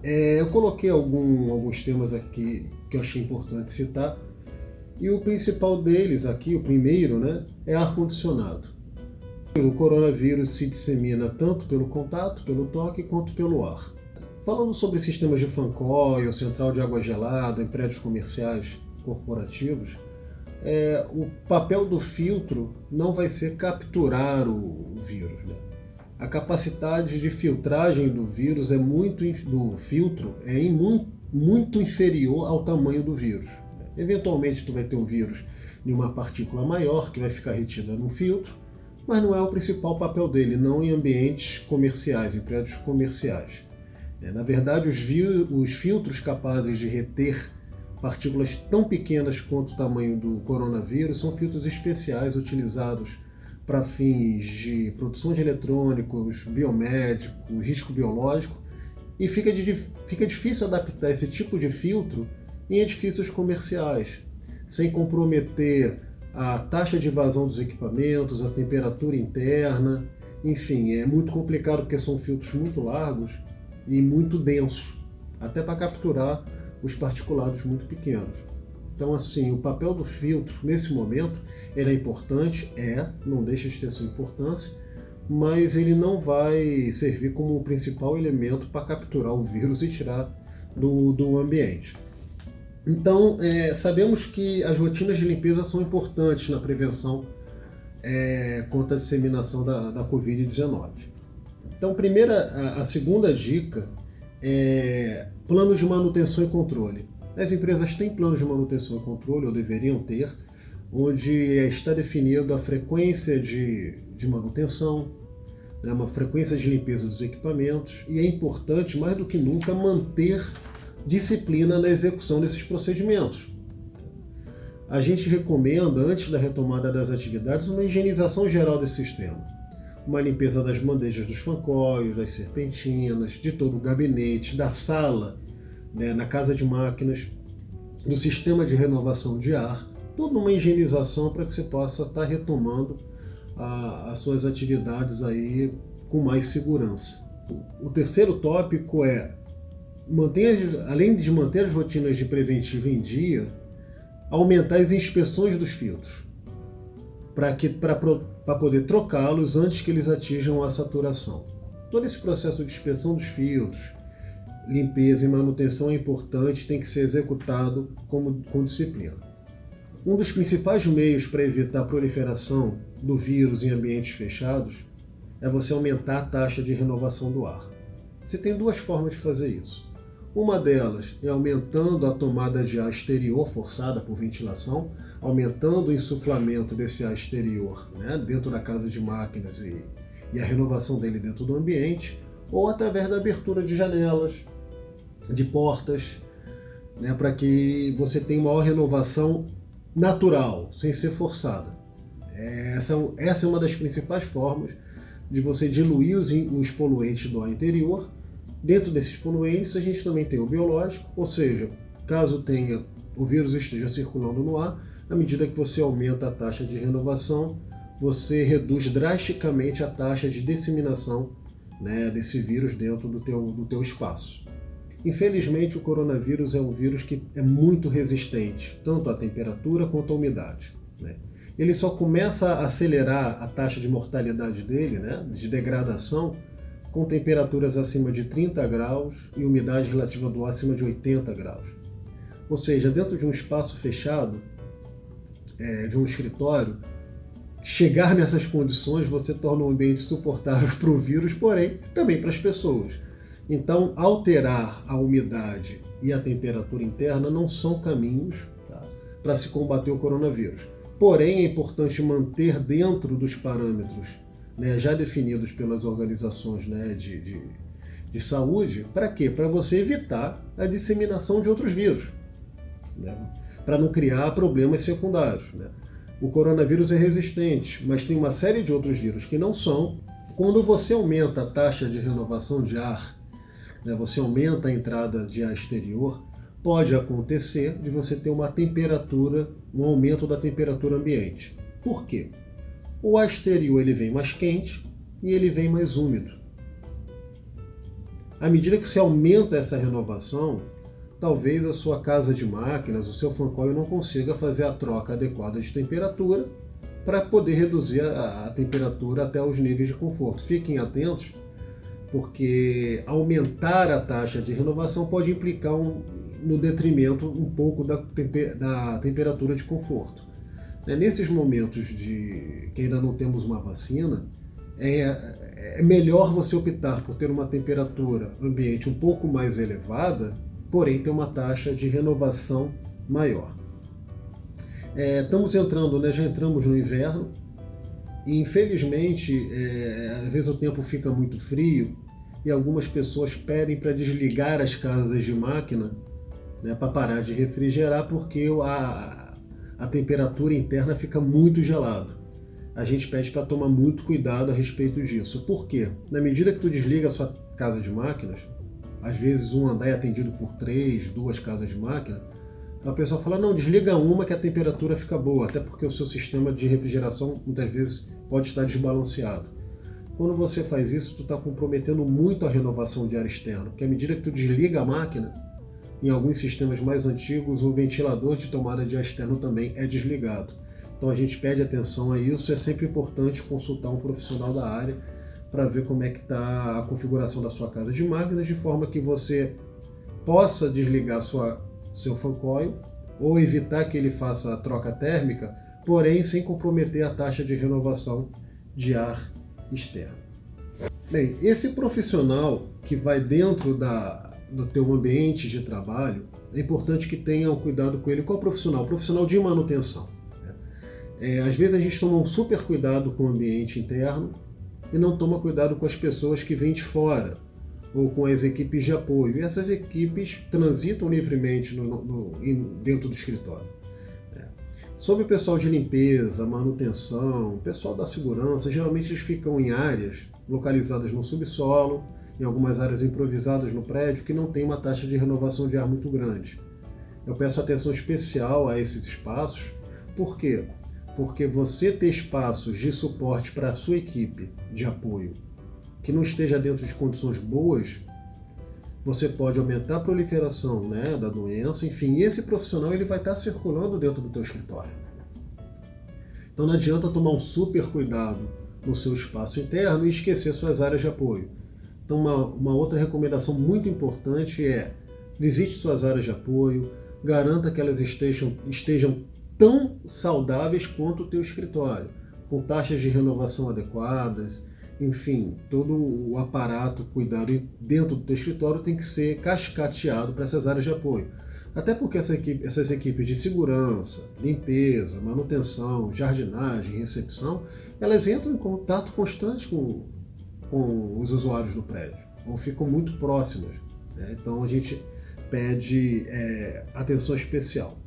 Eu coloquei alguns temas aqui que eu achei importante citar, e o principal deles aqui, o primeiro, né, é ar-condicionado. O coronavírus se dissemina tanto pelo contato, pelo toque, quanto pelo ar. Falando sobre sistemas de fan coil, central de água gelada em prédios comerciais corporativos, o papel do filtro não vai ser capturar o vírus, né? A capacidade de filtragem do vírus do filtro muito inferior ao tamanho do vírus. Eventualmente tu vai ter um vírus em uma partícula maior que vai ficar retida no filtro, mas não é o principal papel dele, não em ambientes comerciais, em prédios comerciais. Na verdade, os filtros capazes de reter partículas tão pequenas quanto o tamanho do coronavírus são filtros especiais utilizados para fins de produção de eletrônicos, biomédicos, risco biológico, e fica difícil adaptar esse tipo de filtro em edifícios comerciais, sem comprometer a taxa de vazão dos equipamentos, a temperatura interna, enfim, é muito complicado porque são filtros muito largos e muito densos, até para capturar os particulados muito pequenos. Então, assim, o papel do filtro, nesse momento, ele é importante, não deixa de ter sua importância, mas ele não vai servir como o principal elemento para capturar o vírus e tirar do ambiente. Então, sabemos que as rotinas de limpeza são importantes na prevenção contra a disseminação da Covid-19. Então, a segunda dica é planos de manutenção e controle. As empresas têm planos de manutenção e controle, ou deveriam ter, onde está definida a frequência de manutenção, né, uma frequência de limpeza dos equipamentos, e é importante, mais do que nunca, manter disciplina na execução desses procedimentos. A gente recomenda, antes da retomada das atividades, uma higienização geral desse sistema. Uma limpeza das bandejas dos fan coils, das serpentinas, de todo o gabinete, da sala, né, na casa de máquinas, do sistema de renovação de ar, toda uma higienização para que você possa estar retomando as suas atividades aí com mais segurança. O terceiro tópico é, além de manter as rotinas de preventivo em dia, aumentar as inspeções dos filtros, para poder trocá-los antes que eles atinjam a saturação. Todo esse processo de inspeção dos filtros, limpeza e manutenção é importante, tem que ser executado com disciplina. Um dos principais meios para evitar a proliferação do vírus em ambientes fechados é você aumentar a taxa de renovação do ar. Você tem duas formas de fazer isso. Uma delas é aumentando a tomada de ar exterior forçada por ventilação, aumentando o insuflamento desse ar exterior, né, dentro da casa de máquinas e a renovação dele dentro do ambiente, ou através da abertura de janelas, de portas, né, para que você tenha maior renovação natural, sem ser forçada. Essa é uma das principais formas de você diluir os poluentes do ar interior. Dentro desses poluentes, a gente também tem o biológico, ou seja, caso o vírus esteja circulando no ar, à medida que você aumenta a taxa de renovação, você reduz drasticamente a taxa de disseminação, né, desse vírus dentro do teu espaço. Infelizmente, o coronavírus é um vírus que é muito resistente, tanto à temperatura quanto à umidade, né? Ele só começa a acelerar a taxa de mortalidade dele, né, de degradação, com temperaturas acima de 30 graus e umidade relativa do ar acima de 80 graus. Ou seja, dentro de um espaço fechado, de um escritório, chegar nessas condições você torna o ambiente suportável para o vírus, porém também para as pessoas. Então, alterar a umidade e a temperatura interna não são caminhos, tá, para se combater o coronavírus. Porém, é importante manter dentro dos parâmetros, né, já definidos pelas organizações, né, de saúde. Para quê? Para você evitar a disseminação de outros vírus, né, para não criar problemas secundários, né. O coronavírus é resistente, mas tem uma série de outros vírus que não são. Quando você aumenta a taxa de renovação de ar, né, você aumenta a entrada de ar exterior, pode acontecer de você ter um aumento da temperatura ambiente. Por quê? O ar exterior ele vem mais quente e ele vem mais úmido. À medida que você aumenta essa renovação, talvez a sua casa de máquinas, o seu fan coil não consiga fazer a troca adequada de temperatura para poder reduzir a temperatura até os níveis de conforto. Fiquem atentos, porque aumentar a taxa de renovação pode implicar no detrimento um pouco da temperatura de conforto. Nesses momentos que ainda não temos uma vacina, é melhor você optar por ter uma temperatura ambiente um pouco mais elevada, porém ter uma taxa de renovação maior. Estamos entrando, já entramos no inverno, e infelizmente, às vezes o tempo fica muito frio e algumas pessoas pedem para desligar as casas de máquina, para parar de refrigerar, porque a temperatura interna fica muito gelada. A gente pede para tomar muito cuidado a respeito disso. Por quê? Na medida que tu desliga a sua casa de máquinas, às vezes um andar é atendido por 2 casas de máquina, a pessoa fala, não, desliga uma que a temperatura fica boa, até porque o seu sistema de refrigeração muitas vezes pode estar desbalanceado. Quando você faz isso, tu está comprometendo muito a renovação de ar externo, porque à medida que tu desliga a máquina, em alguns sistemas mais antigos, o ventilador de tomada de ar externo também é desligado. Então a gente pede atenção a isso, é sempre importante consultar um profissional da área para ver como é que está a configuração da sua casa de máquinas, de forma que você possa desligar seu fan coil ou evitar que ele faça a troca térmica, porém sem comprometer a taxa de renovação de ar externo. Bem, esse profissional que vai dentro do teu ambiente de trabalho, é importante que tenha um cuidado com ele. Qual profissional? Profissional de manutenção. Às vezes a gente toma um super cuidado com o ambiente interno e não toma cuidado com as pessoas que vêm de fora, ou com as equipes de apoio. E essas equipes transitam livremente dentro do escritório. Sobre o pessoal de limpeza, manutenção, pessoal da segurança, geralmente eles ficam em áreas localizadas no subsolo, em algumas áreas improvisadas no prédio, que não tem uma taxa de renovação de ar muito grande. Eu peço atenção especial a esses espaços. Por quê? Porque você ter espaços de suporte para a sua equipe de apoio que não esteja dentro de condições boas, você pode aumentar a proliferação da doença, enfim, esse profissional ele vai estar circulando dentro do teu escritório. Então não adianta tomar um super cuidado no seu espaço interno e esquecer suas áreas de apoio. Então uma outra recomendação muito importante é visite suas áreas de apoio, garanta que elas estejam tão saudáveis quanto o teu escritório, com taxas de renovação adequadas, enfim, todo o aparato, cuidado dentro do teu escritório tem que ser cascateado para essas áreas de apoio. Até porque essas equipes de segurança, limpeza, manutenção, jardinagem, recepção, elas entram em contato constante com os usuários do prédio, ou ficam muito próximas. Então a gente pede atenção especial.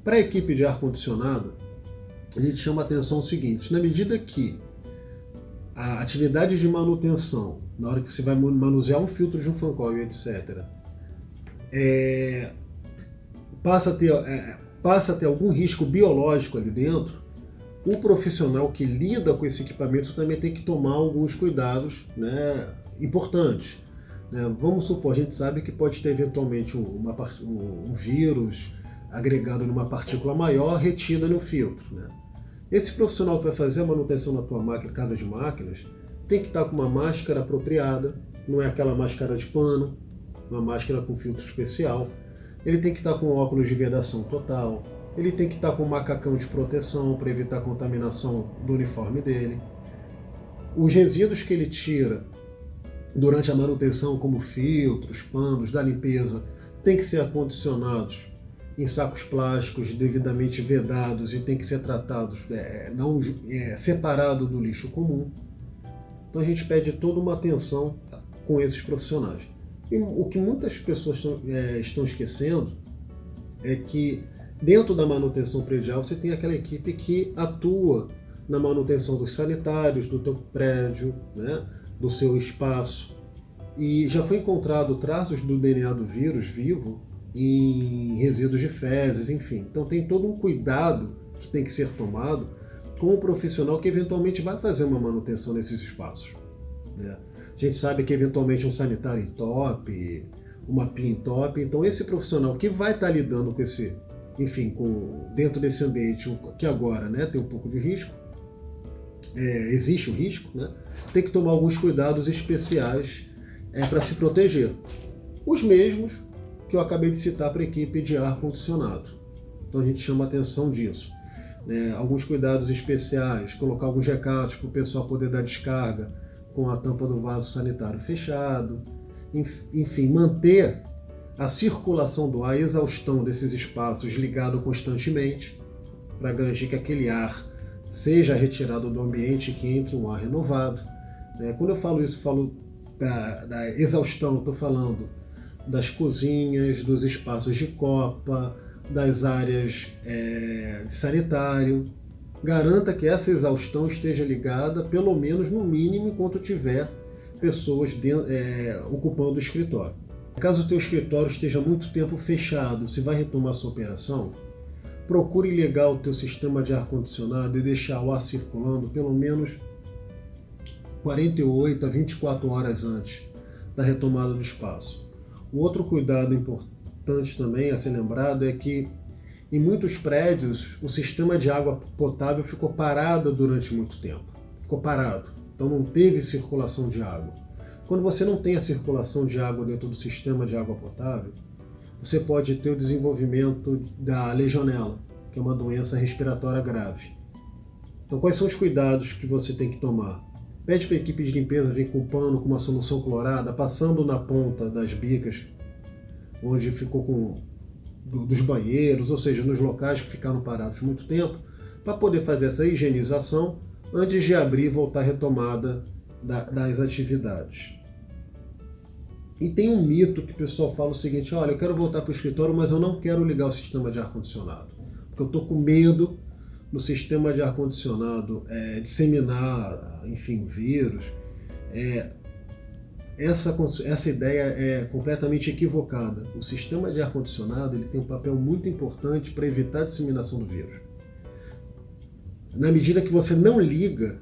Para a equipe de ar-condicionado, a gente chama a atenção o seguinte: na medida que a atividade de manutenção, na hora que você vai manusear um filtro de um fan coil, etc., passa a ter algum risco biológico ali dentro, o profissional que lida com esse equipamento também tem que tomar alguns cuidados importantes. Vamos supor, a gente sabe que pode ter eventualmente um vírus agregado numa partícula maior retida no filtro. Esse profissional que vai fazer a manutenção na tua casa de máquinas tem que estar com uma máscara apropriada, não é aquela máscara de pano, uma máscara com filtro especial. Ele tem que estar com óculos de vedação total, ele tem que estar com um macacão de proteção para evitar a contaminação do uniforme dele. Os resíduos que ele tira durante a manutenção, como filtros, panos, da limpeza, tem que ser acondicionados em sacos plásticos devidamente vedados e tem que ser tratados separado do lixo comum. Então a gente pede toda uma atenção com esses profissionais. E o que muitas pessoas estão esquecendo é que dentro da manutenção predial você tem aquela equipe que atua na manutenção dos sanitários, do teu prédio, do seu espaço. E já foi encontrado traços do DNA do vírus vivo em resíduos de fezes, enfim. Então tem todo um cuidado que tem que ser tomado com o profissional que eventualmente vai fazer uma manutenção nesses espaços. A gente sabe que eventualmente um sanitário entope, uma pia entope. Então esse profissional que vai estar lidando com esse, enfim, dentro desse ambiente que agora, né, tem um pouco de risco, existe o risco, né, tem que tomar alguns cuidados especiais para se proteger. Os mesmos que eu acabei de citar para a equipe de ar-condicionado. Então a gente chama atenção disso. Alguns cuidados especiais, colocar alguns recados para o pessoal poder dar descarga com a tampa do vaso sanitário fechado, enfim, manter a circulação do ar, a exaustão desses espaços ligado constantemente, para garantir que aquele ar seja retirado do ambiente e que entre um ar renovado. Quando eu falo isso, falo da exaustão, estou falando das cozinhas, dos espaços de copa, das áreas de sanitário. Garanta que essa exaustão esteja ligada, pelo menos no mínimo, enquanto tiver pessoas ocupando o escritório. Caso o teu escritório esteja muito tempo fechado, se vai retomar sua operação, procure ligar o teu sistema de ar-condicionado e deixar o ar circulando pelo menos 48 a 24 horas antes da retomada do espaço. O outro cuidado importante também a ser lembrado é que em muitos prédios o sistema de água potável ficou parado durante muito tempo. Ficou parado, então não teve circulação de água. Quando você não tem a circulação de água dentro do sistema de água potável, você pode ter o desenvolvimento da legionela, que é uma doença respiratória grave. Então quais são os cuidados que você tem que tomar? Pede para a equipe de limpeza vir com pano, com uma solução clorada, passando na ponta das bicas, onde ficou dos banheiros, ou seja, nos locais que ficaram parados muito tempo, para poder fazer essa higienização antes de abrir e voltar à retomada das atividades. E tem um mito que o pessoal fala o seguinte: olha, eu quero voltar para o escritório, mas eu não quero ligar o sistema de ar-condicionado, porque eu estou com medo no sistema de ar-condicionado disseminar, enfim, o vírus. Essa ideia é completamente equivocada. O sistema de ar-condicionado ele tem um papel muito importante para evitar a disseminação do vírus. Na medida que você não liga,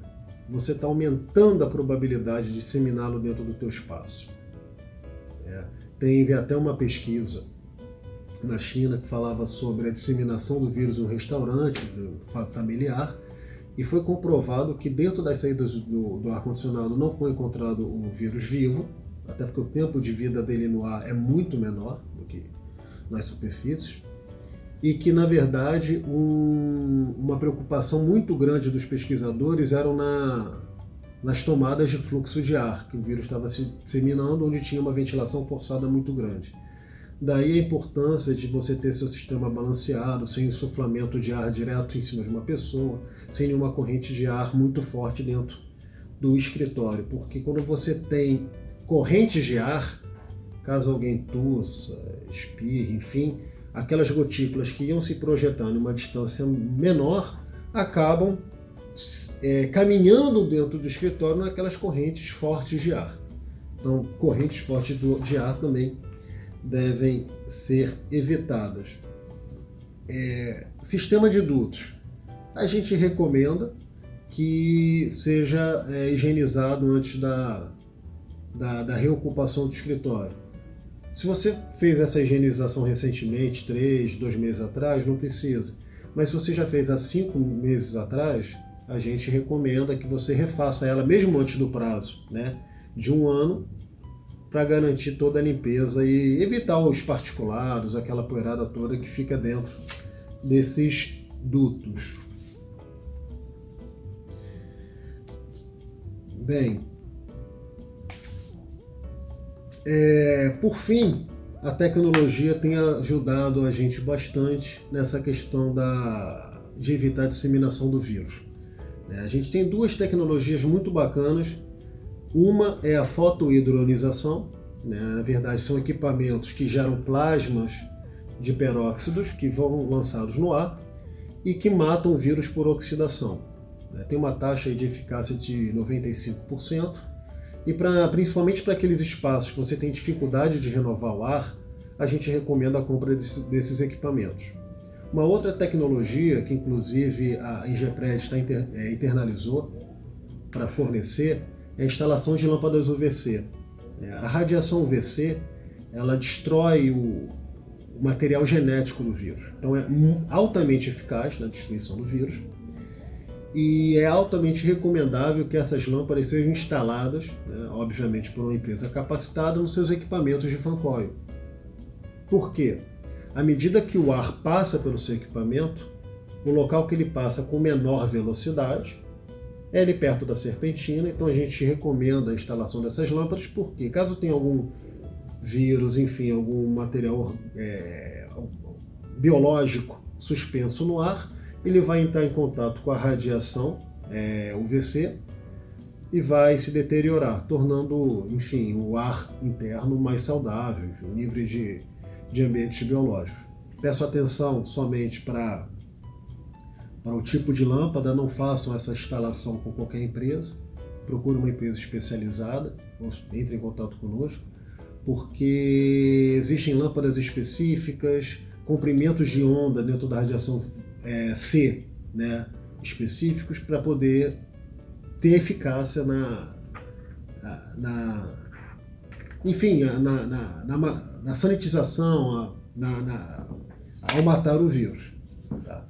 você está aumentando a probabilidade de disseminá-lo dentro do teu espaço. Teve até uma pesquisa na China que falava sobre a disseminação do vírus no restaurante familiar, e foi comprovado que dentro das saídas do ar-condicionado não foi encontrado o vírus vivo, até porque o tempo de vida dele no ar é muito menor do que nas superfícies, e que, na verdade, uma preocupação muito grande dos pesquisadores eram nas tomadas de fluxo de ar, que o vírus estava se disseminando, onde tinha uma ventilação forçada muito grande. Daí a importância de você ter seu sistema balanceado, sem insuflamento de ar direto em cima de uma pessoa, sem nenhuma corrente de ar muito forte dentro do escritório. Porque quando você tem correntes de ar, caso alguém tossa, espirre, enfim, aquelas gotículas que iam se projetando em uma distância menor, acabam caminhando dentro do escritório naquelas correntes fortes de ar. Então, correntes fortes de ar também devem ser evitadas. Sistema de dutos. A gente recomenda que seja higienizado antes da reocupação do escritório. Se você fez essa higienização recentemente, 2 meses atrás, não precisa. Mas se você já fez há 5 meses atrás, a gente recomenda que você refaça ela mesmo antes do prazo, né, de 1 ano, para garantir toda a limpeza e evitar os particulados, aquela poeirada toda que fica dentro desses dutos. Bem, por fim, a tecnologia tem ajudado a gente bastante nessa questão de evitar a disseminação do vírus. A gente tem 2 tecnologias muito bacanas. Uma é a fotohidronização, na verdade são equipamentos que geram plasmas de peróxidos que vão lançados no ar e que matam o vírus por oxidação. Tem uma taxa de eficácia de 95%, e principalmente para aqueles espaços que você tem dificuldade de renovar o ar, a gente recomenda a compra desses equipamentos. Uma outra tecnologia que inclusive a Ingepred internalizou para fornecer é a instalação de lâmpadas UVC. A radiação UVC, ela destrói o material genético do vírus. Então é altamente eficaz na destruição do vírus e é altamente recomendável que essas lâmpadas sejam instaladas, né, obviamente por uma empresa capacitada, nos seus equipamentos de fan coil. Por quê? À medida que o ar passa pelo seu equipamento, o local que ele passa com menor velocidade é ali perto da serpentina, então a gente recomenda a instalação dessas lâmpadas, porque caso tenha algum vírus, enfim, algum material biológico suspenso no ar, ele vai entrar em contato com a radiação UVC e vai se deteriorar, tornando, enfim, o ar interno mais saudável, enfim, livre de ambientes biológicos. Peço atenção somente para o tipo de lâmpada, não façam essa instalação com qualquer empresa, procure uma empresa especializada, ou entre em contato conosco, porque existem lâmpadas específicas, comprimentos de onda dentro da radiação C, né, específicos para poder ter eficácia na sanitização, ao matar o vírus. Tá?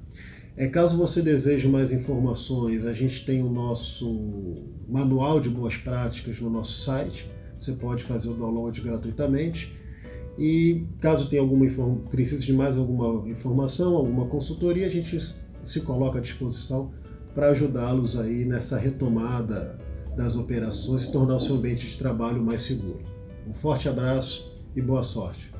Caso você deseje mais informações, a gente tem o nosso manual de boas práticas no nosso site. Você pode fazer o download gratuitamente. E caso tenha precise de mais alguma informação, alguma consultoria, a gente se coloca à disposição para ajudá-los aí nessa retomada das operações e tornar o seu ambiente de trabalho mais seguro. Um forte abraço e boa sorte!